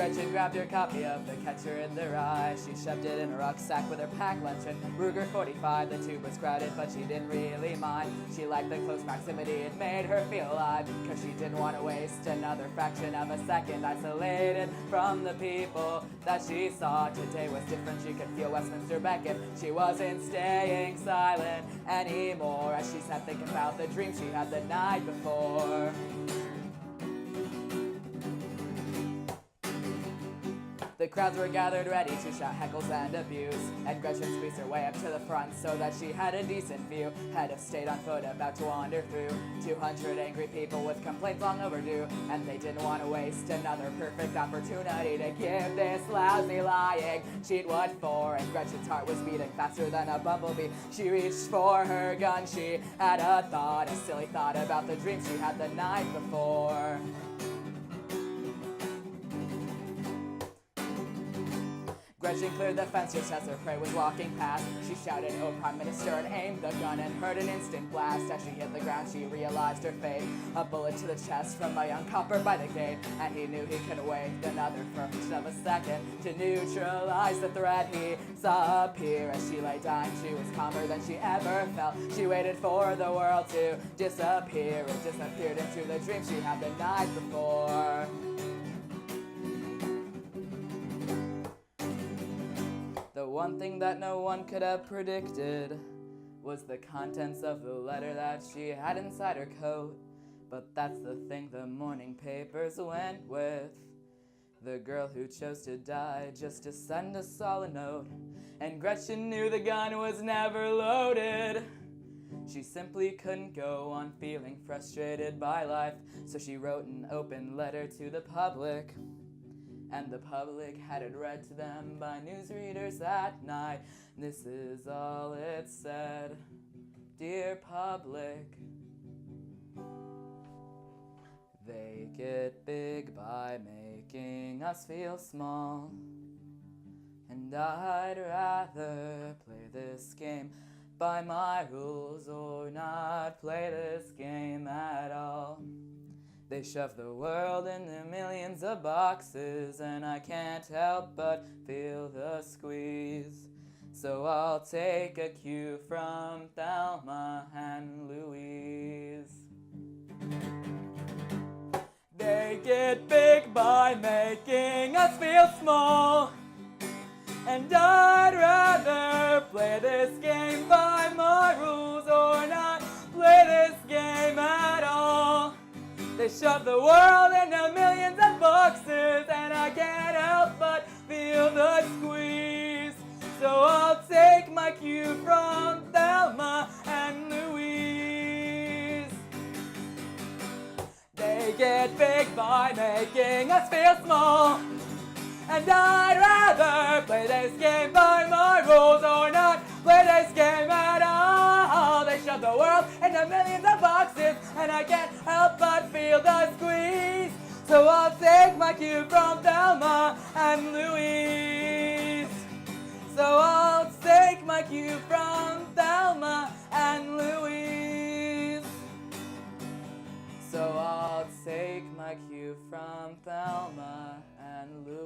Gretchen grabbed her copy of The Catcher in the Rye. She shoved it in a rucksack with her packed lunch, and Ruger 45. The tube was crowded, but she didn't really mind. She liked the close proximity, it made her feel alive, cause she didn't want to waste another fraction of a second isolated from the people that she saw. Today was different, she could feel Westminster beckon. She wasn't staying silent anymore as she sat thinking about the dream she had the night before. The crowds were gathered ready to shout heckles and abuse, and Gretchen squeezed her way up to the front so that she had a decent view. Head of state on foot about to wander through 200 angry people with complaints long overdue, and they didn't want to waste another perfect opportunity to give this lousy lying cheat what for. And Gretchen's heart was beating faster than a bumblebee. She reached for her gun, she had a thought, a silly thought about the dream she had the night before. Gretchen cleared the fence just as her prey was walking past. She shouted, "Oh, Prime Minister," and aimed the gun and heard an instant blast. As she hit the ground, she realized her fate. A bullet to the chest from a young copper by the gate, and he knew he could wait another fraction of a second to neutralize the threat he saw appear. As she lay dying, she was calmer than she ever felt. She waited for the world to disappear. It disappeared into the dream she had the night before. The one thing that no one could have predicted was the contents of the letter that she had inside her coat. But that's the thing the morning papers went with. The girl who chose to die just to send us all a note. And Gretchen knew the gun was never loaded. She simply couldn't go on feeling frustrated by life, so she wrote an open letter to the public. And the public had it read to them by newsreaders that night. This is all it said: "Dear public, they get big by making us feel small. And I'd rather play this game by my rules or not play this game at all. They shove the world into millions of boxes, and I can't help but feel the squeeze. So I'll take a cue from Thelma and Louise. They get big by making us feel small, and I'd rather play this game by my rules or not play this game at all. They shove the world into millions of boxes, and I can't help but feel the squeeze. So I'll take my cue from Thelma and Louise. They get big by making us feel small, and I'd rather play this game by my rules or not play this game at all. They shove the world into millions of boxes, and I can't help but feel the squeeze. So I'll take my cue from Thelma and Louise. So I'll take my cue from Thelma and Louise. So I'll take my cue from Thelma and Louise.